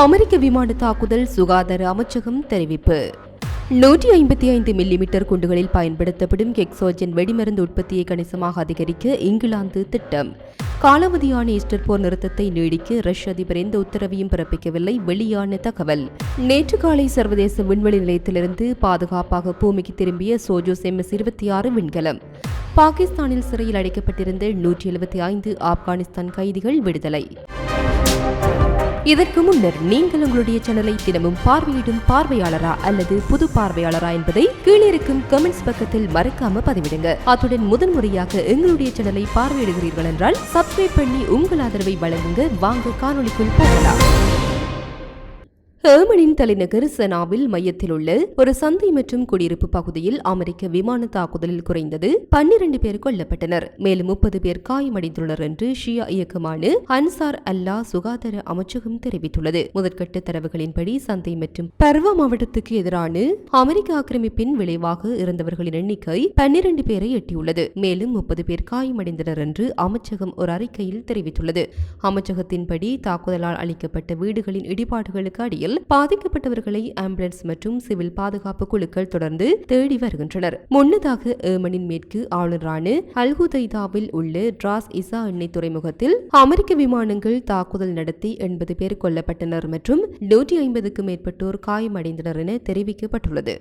அமெரிக்க விமான தாக்குதல் சுகாதார அமைச்சகம் தெரிவிப்பு. 155 மில்லிமீட்டர் குண்டுகளில் பயன்படுத்தப்படும் கெக்ஸோஜன் வெடிமருந்து உற்பத்தியை கணிசமாக அதிகரிக்க இங்கிலாந்து திட்டம். காலாவதியான ஈஸ்டர் போர் நிறுத்தத்தை நீடிக்க ரஷ்ய அதிபர் எந்த உத்தரவையும் பிறப்பிக்கவில்லை, வெளியான தகவல். நேற்று காலை சர்வதேச விண்வெளி நிலையத்திலிருந்து பாதுகாப்பாக பூமிக்கு திரும்பிய சோஜூஸ் MS-26 விண்கலம். பாகிஸ்தானில் சிறையில் அடைக்கப்பட்டிருந்த 175 ஆப்கானிஸ்தான் கைதிகள் விடுதலை. இதற்கு முன்னர் நீங்கள் உங்களுடைய சேனலை தினமும் பார்வையிடும் பார்வையாளரா அல்லது புது பார்வையாளரா என்பதை கீழே இருக்கும் கமெண்ட்ஸ் பக்கத்தில் மறக்காம பதிவிடுங்க. அத்துடன் முதன்முறையாக எங்களுடைய சேனலை பார்வையிடுகிறீர்கள் என்றால் சப்ஸ்கிரைப் பண்ணி உங்கள் ஆதரவை வழங்குங்க. வாங்க காணொளிக்குள் போகலாம். ஏமனின் தலைநகர் சனாவில் மையத்தில் உள்ள ஒரு சந்தை மற்றும் குடியிருப்பு பகுதியில் அமெரிக்க விமான தாக்குதலில் குறைந்தது 12 பேர் கொல்லப்பட்டனர். மேலும் 30 பேர் காயமடைந்துள்ளனர் என்று ஷியா இயக்கமான அன்சார் அல்லாஹ் சுகாதார அமைச்சகம் தெரிவித்துள்ளது. முதற்கட்ட தரவுகளின்படி சந்தை மற்றும் பர்வா மாவட்டத்துக்கு எதிரான அமெரிக்க ஆக்கிரமிப்பின் விளைவாக இறந்தவர்களின் எண்ணிக்கை 12 பேரை எட்டியுள்ளது. மேலும் 30 பேர் காயமடைந்தனர் என்று அமைச்சகம் ஒரு அறிக்கையில் தெரிவித்துள்ளது. அமைச்சகத்தின்படி தாக்குதலால் அளிக்கப்பட்ட வீடுகளின் இடிபாடுகளுக்கு அடியில் பாதிக்கப்பட்டவர்களை ஆம்புலன்ஸ் மற்றும் சிவில் பாதுகாப்பு குழுக்கள் தொடர்ந்து தேடி வருகின்றனர். முன்னதாக ஏமனின் மேற்கு ஆளுநரான அல்ஹுதைதாவில் உள்ள டிராஸ் இசா எண்ணெய் துறைமுகத்தில் அமெரிக்க விமானங்கள் தாக்குதல் நடத்தி 80 பேர் கொல்லப்பட்டனர் மற்றும் 150க்கும் மேற்பட்டோர் காயமடைந்தனர் என தெரிவிக்கப்பட்டுள்ளது.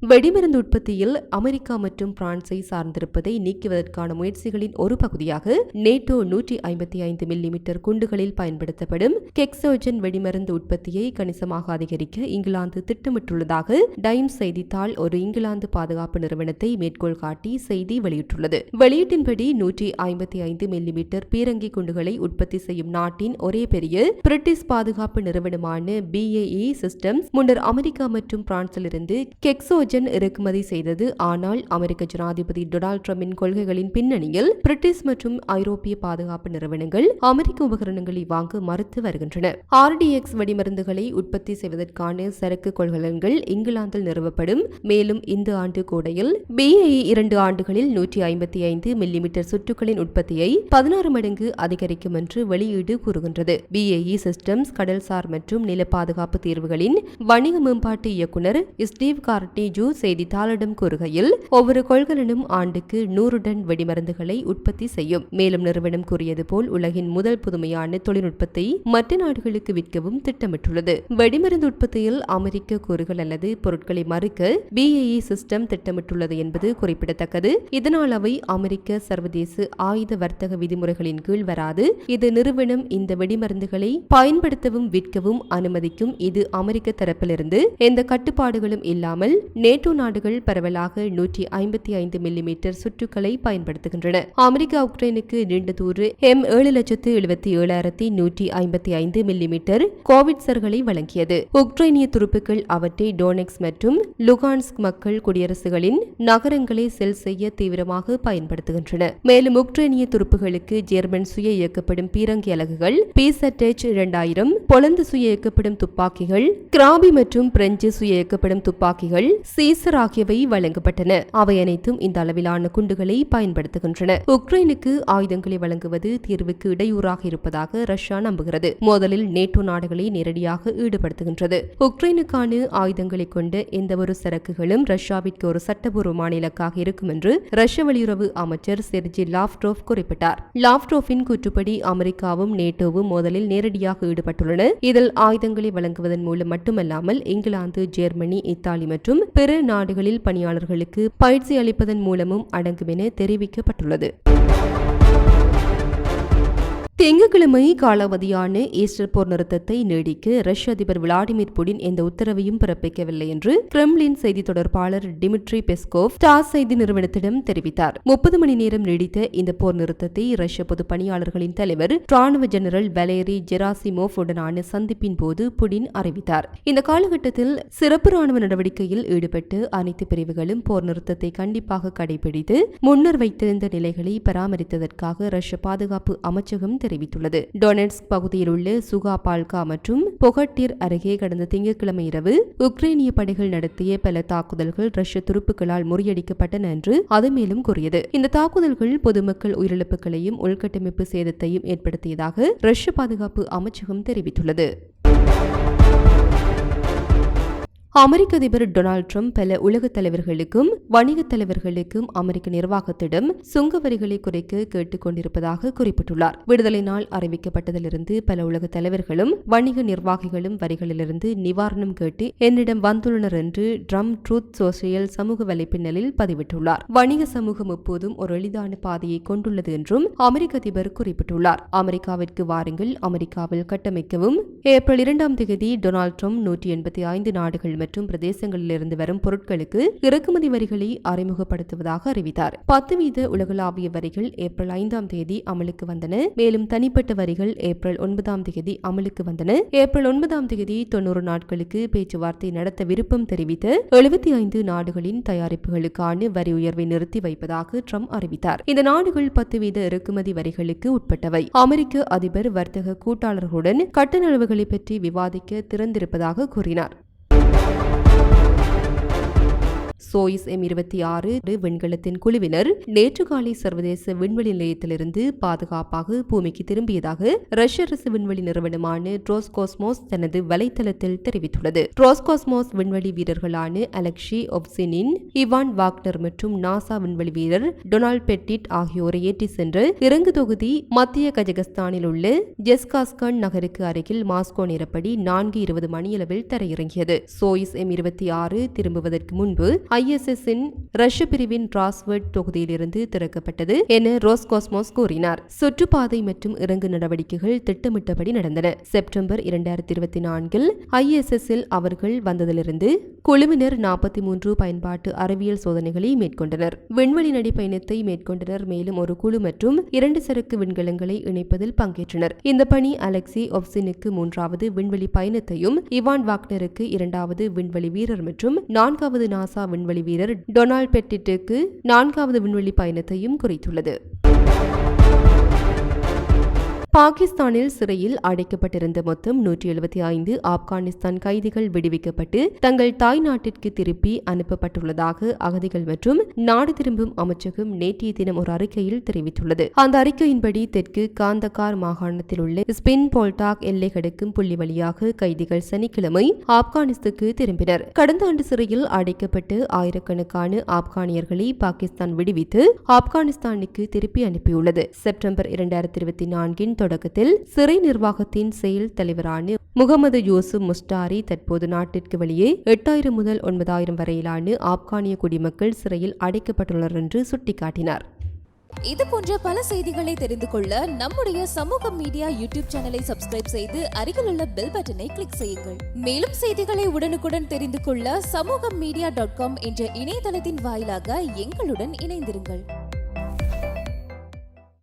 வெடிமருந்து உற்பத்தியில் அமெரிக்கா மற்றும் பிரான்சை சார்ந்திருப்பதை நீக்குவதற்கான முயற்சிகளின் ஒரு பகுதியாக நேட்டோ 155 மில்லிமீட்டர் குண்டுகளில் பயன்படுத்தப்படும் கெக்ஸோஜன் வெடிமருந்து உற்பத்தியை கணிசமாக அதிகரிக்க இங்கிலாந்து திட்டமிட்டுள்ளதாக டைம்ஸ் செய்தித்தாள் ஒரு இங்கிலாந்து பாதுகாப்பு நிறுவனத்தை மேற்கோள் காட்டி செய்தி வெளியிட்டுள்ளது. வெளியீட்டின்படி 155 மில்லிமீட்டர் பீரங்கி குண்டுகளை உற்பத்தி செய்யும் நாட்டின் ஒரே பெரிய பிரிட்டிஷ் பாதுகாப்பு நிறுவனமான BAE சிஸ்டம்ஸ் முன்னர் அமெரிக்கா மற்றும் பிரான்சிலிருந்து கெக்ஸோஜன் இறக்குமதி செய்தது. ஆனால் அமெரிக்க ஜனாதிபதி டொனால்ட் ட்ரம்பின் கொள்கைகளின் பின்னணியில் பிரிட்டிஷ் மற்றும் ஐரோப்பிய பாதுகாப்பு நிறுவனங்கள் அமெரிக்க உபகரணங்களை வாங்க மறுத்து வருகின்றன. RDX வெடிமருந்துகளை உற்பத்தி செய்வதற்கான சரக்கு கொள்கலன்கள் இங்கிலாந்தில் நிறுவப்படும். மேலும் இந்த ஆண்டு கோடையில் BAE 2 ஆண்டுகளில் 155 மில்லிமீட்டர் சுற்றுகளின் உற்பத்தியை 16 மடங்கு அதிகரிக்கும் என்று வெளியீடு கூறுகின்றது. BAE சிஸ்டம்ஸ் கடல்சார் மற்றும் நில பாதுகாப்பு தீர்வுகளின் வணிக மேம்பாட்டு இயக்குநர் ஸ்டீவ் கார்டி செய்தித்தாளிடம் கூறுகையில் ஒவ்வொரு கொள்கலனும் ஆண்டுக்கு 100 டன் வெடிமருந்துகளை உற்பத்தி செய்யும். மேலும் நிறுவனம் கூறியது போல் உலகின் முதல் புதுமையான தொழில்நுட்பத்தை மற்ற நாடுகளுக்கு விற்கவும் திட்டமிட்டுள்ளது. வெடிமருந்து உற்பத்தியில் அமெரிக்க கூறுகள் அல்லது பொருட்களை மறுக்க BAE சிஸ்டம் திட்டமிட்டுள்ளது என்பது குறிப்பிடத்தக்கது. இதனால் அவை அமெரிக்க சர்வதேச ஆயுத வர்த்தக விதிமுறைகளின் கீழ் வராது. இது நிறுவனம் இந்த வெடிமருந்துகளை பயன்படுத்தவும் விற்கவும் அனுமதிக்கும். இது அமெரிக்க தரப்பிலிருந்து எந்த கட்டுப்பாடுகளும் இல்லாமல் நேட்டோ நாடுகள் பரவலாக 155 மில்லிமீட்டர் சுற்றுகளை பயன்படுத்துகின்றன. அமெரிக்கா உக்ரைனுக்கு நீண்ட தூர M7,77,155 மில்லிமீட்டர் கோவிட்சர்களை வழங்கியது. உக்ரைனிய துருப்புக்கள் அவற்றை டோனெக்ஸ் மற்றும் லுகான்ஸ்க் மக்கள் குடியரசுகளின் நகரங்களை செல் செய்ய தீவிரமாக பயன்படுத்துகின்றன. மேலும் உக்ரைனிய துருப்புகளுக்கு ஜெர்மன் சுய இயக்கப்படும் பீரங்கி அலகுகள், PZH 2000, போலந்து சுய இயக்கப்படும் துப்பாக்கிகள், கிராபி மற்றும் பிரெஞ்சு சுய இயக்கப்படும் துப்பாக்கிகள், சீசர் ஆகியவை வழங்கப்பட்டன. அவை அனைத்தும் இந்த அளவிலான குண்டுகளை பயன்படுத்துகின்றன. உக்ரைனுக்கு ஆயுதங்களை வழங்குவது தீர்வுக்கு இடையூறாக இருப்பதாக ரஷ்யா நம்புகிறது. மோதலில் நேட்டோ நாடுகளை நேரடியாக ஈடுபடுத்துகின்றது. உக்ரைனுக்கான ஆயுதங்களை கொண்ட எந்தவொரு சரக்குகளும் ரஷ்யாவிற்கு ஒரு சட்டபூர்வமான இலக்காக இருக்கும் என்று ரஷ்ய வெளியுறவு அமைச்சர் செர்ஜி லாவ்ரோவ் குறிப்பிட்டார். லாவ்ரோவின் கூற்றுப்படி அமெரிக்காவும் நேட்டோவும் மோதலில் நேரடியாக ஈடுபட்டுள்ளன. இதில் ஆயுதங்களை வழங்குவதன் மூலம் மட்டுமல்லாமல் இங்கிலாந்து, ஜெர்மனி, இத்தாலி மற்றும் பிற நாடுகளில் பணியாளர்களுக்கு பயிற்சி அளிப்பதன் மூலமும் அடங்கும் என தெரிவிக்கப்பட்டுள்ளது. திங்கட்கிழமை காலாவதியான ஈஸ்டர் போர் நிறுத்தத்தை நீடிக்க ரஷ்ய அதிபர் விளாடிமிர் புடின் எந்த உத்தரவையும் பிறப்பிக்கவில்லை என்று கிரெம்ளின் செய்தி தொடர்பாளர் டிமிட்ரி பெஸ்கோவ் ஸ்டார் செய்தி நிறுவனத்திடம் தெரிவித்தார். 30 மணி நேரம் நீடித்த இந்த போர் நிறுத்தத்தை ரஷ்ய பொது பணியாளர்களின் தலைவர் ராணுவ ஜெனரல் வலேரி ஜெராசிமோவ் உடனான சந்திப்பின் போது புடின் அறிவித்தார். இந்த காலகட்டத்தில் சிறப்பு ராணுவ நடவடிக்கையில் ஈடுபட்டு அனைத்து பிரிவுகளும் போர் நிறுத்தத்தை கண்டிப்பாக கடைபிடித்து முன்னர் வைத்திருந்த நிலைகளை பராமரித்ததற்காக ரஷ்ய பாதுகாப்பு அமைச்சகம் தெரிவித்துள்ளது. டொனெட்ஸ்க் பகுதியில் உள்ள சுகாபால்கா மற்றும் பொகட்டிர் அருகே கடந்த திங்கட்கிழமை இரவு உக்ரைனிய படைகள் நடத்திய பல தாக்குதல்கள் ரஷ்ய துருப்புகளால் முறியடிக்கப்பட்டன என்று அது மேலும் கூறியது. இந்த தாக்குதல்கள் பொதுமக்கள் உயிரிழப்புகளையும் உள்கட்டமைப்பு சேதத்தையும் ஏற்படுத்தியதாக ரஷ்ய பாதுகாப்பு அமைச்சகம் தெரிவித்துள்ளது. அமெரிக்க அதிபர் டொனால்ட் ட்ரம்ப் பல உலக தலைவர்களுக்கும் வணிக தலைவர்களுக்கும் அமெரிக்க நிர்வாகத்திடம் சுங்க வரிகளை குறைக்க கேட்டுக் கொண்டிருப்பதாக குறிப்பிட்டுள்ளார். விடுதலை நாள் அறிவிக்கப்பட்டதிலிருந்து பல உலக தலைவர்களும் வணிக நிர்வாகிகளும் வரிகளிலிருந்து நிவாரணம் கேட்டு என்னிடம் வந்துள்ளனர் என்று ட்ரம்ப் ட்ரூத் சோசியல் சமூக வலைப்பின்னலில் பதிவிட்டுள்ளார். வணிக சமூகம் எப்போதும் ஒரு எளிதான பாதையை கொண்டுள்ளது என்றும் அமெரிக்க அதிபர் குறிப்பிட்டுள்ளார். அமெரிக்காவிற்கு வாருங்கள், அமெரிக்காவில் கட்டமைக்கவும். ஏப்ரல் 2 டொனால்ட் ட்ரம்ப் 185 நாடுகள் மற்றும் பிரதேசங்களிலிருந்து வரும் பொருட்களுக்கு இறக்குமதி வரிகளை அறிமுகப்படுத்துவதாக அறிவித்தார். 10% உலகளாவிய வரிகள் ஏப்ரல் 5 அமலுக்கு வந்தன. மேலும் தனிப்பட்ட வரிகள் ஏப்ரல் 9 அமலுக்கு வந்தன. ஏப்ரல் 9 90 நாட்களுக்கு பேச்சுவார்த்தை நடத்த விருப்பம் தெரிவித்த 75 நாடுகளின் தயாரிப்புகளுக்கான வரி உயர்வை நிறுத்தி வைப்பதாக ட்ரம்ப் அறிவித்தார். இந்த நாடுகள் 10% இறக்குமதி வரிகளுக்கு உட்பட்டவை. அமெரிக்க அதிபர் வர்த்தக கூட்டாளர்களுடன் கட்டண அளவுகளை பற்றி விவாதிக்க திறந்திருப்பதாக கூறினார். சோயிஸ் M26 விண்கலத்தின் குழுவினர் நேற்று காலை சர்வதேச விண்வெளி நிலையத்திலிருந்து பாதுகாப்பாக பூமிக்கு திரும்பியதாக ரஷ்ய அரசு விண்வெளி நிறுவனமான ரோஸ்காஸ்மோஸ் தனது வலைத்தளத்தில் தெரிவித்துள்ளது. ரோஸ்காஸ்மோஸ் விண்வெளி வீரர்களான அலெக்சி ஒவ்சினின், இவான் வாக்னர் மற்றும் நாசா விண்வெளி வீரர் டொனால்ட் பெட்டிட் ஆகியோரை ஏற்றி சென்ற இறங்கு தொகுதி மத்திய கஜகஸ்தானில் உள்ள ஜெஸ்காஸ்கன் நகருக்கு அருகில் மாஸ்கோ நேரப்படி 4:20 மணியளவில் தரையிறங்கியது. சோயிஸ் M26 திரும்புவதற்கு முன்பு ISS இன் ரஷ்ய பிரிவின் ராஸ்வர்ட் தொகுதியிலிருந்து திறக்கப்பட்டது என ரோஸ்காஸ்மோஸ் கூறினார். சுற்றுப்பாதை மற்றும் இறங்கு நடவடிக்கைகள் திட்டமிட்டபடி நடந்தன. செப்டம்பர் 2024 ISS இல் அவர்கள் வந்ததிலிருந்து குழுவினர் 43 பயன்பாட்டு அறிவியல் சோதனைகளை மேற்கொண்டனர். விண்வெளி நடைப்பயணத்தை மேற்கொண்டனர். மேலும் ஒரு குழு மற்றும் 2 சரக்கு விண்கலங்களை இணைப்பதில் பங்கேற்றனர். இந்த பணி அலெக்சி ஒவ்சினுக்கு 3வது விண்வெளி பயணத்தையும், இவான் வாக்னருக்கு 2வது விண்வெளி வீரர் மற்றும் 4வது நாசா விண்வெளி வீரர் டொனால்ட் பெட்டிட்டுக்கு 4வது விண்வெளி பயணத்தையும் குறித்துள்ளது. பாகிஸ்தானில் சிறையில் அடைக்கப்பட்டிருந்த மொத்தம் 175 ஆப்கானிஸ்தான் கைதிகள் விடுவிக்கப்பட்டு தங்கள் தாய் நாட்டிற்கு திருப்பி அனுப்பப்பட்டுள்ளதாக அகதிகள் மற்றும் நாடு திரும்பும் அமைச்சகம் நேற்றைய தினம் ஒரு அறிக்கையில் தெரிவித்துள்ளது. அந்த அறிக்கையின்படி தெற்கு காந்தகார் மாகாணத்தில் உள்ள ஸ்பின் போல்டாக் எல்லை கடக்கும் புள்ளி வழியாக கைதிகள் சனிக்கிழமை ஆப்கானிஸ்தானுக்கு திரும்பினர். கடந்த ஆண்டு சிறையில் அடைக்கப்பட்டு ஆயிரக்கணக்கான ஆப்கானியர்களை பாகிஸ்தான் விடுவித்து ஆப்கானிஸ்தானுக்கு திருப்பி அனுப்பியுள்ளது. செப்டம்பர் 2024 தொடக்கத்தில் சிறை நிர்வாகத்தின் செயல் தலைவரான முகமது யூசுப் முஸ்டாரி தற்போது நாட்டிற்கு வெளியே 8000 முதல் 9000 வரையிலான ஆப்கானிய குடிமக்கள் சிறையில் அடைக்கப்பட்டுள்ளனர் என்று சுட்டிக்காட்டினார். இது போன்ற பல செய்திகளை தெரிந்து கொள்ள நம்முடைய சமூக மீடியா யூடியூப் சேனலை சப்ஸ்கிரைப் செய்து அருகிலுள்ள பெல் பட்டனை கிளிக் செய்யுங்கள். மேலும் செய்திகளை உடனுக்குடன் தெரிந்து கொள்ள சமூகமீடியா.com என்ற இணையதளத்தின் வாயிலாக எங்களுடன் இணைந்திருங்கள்.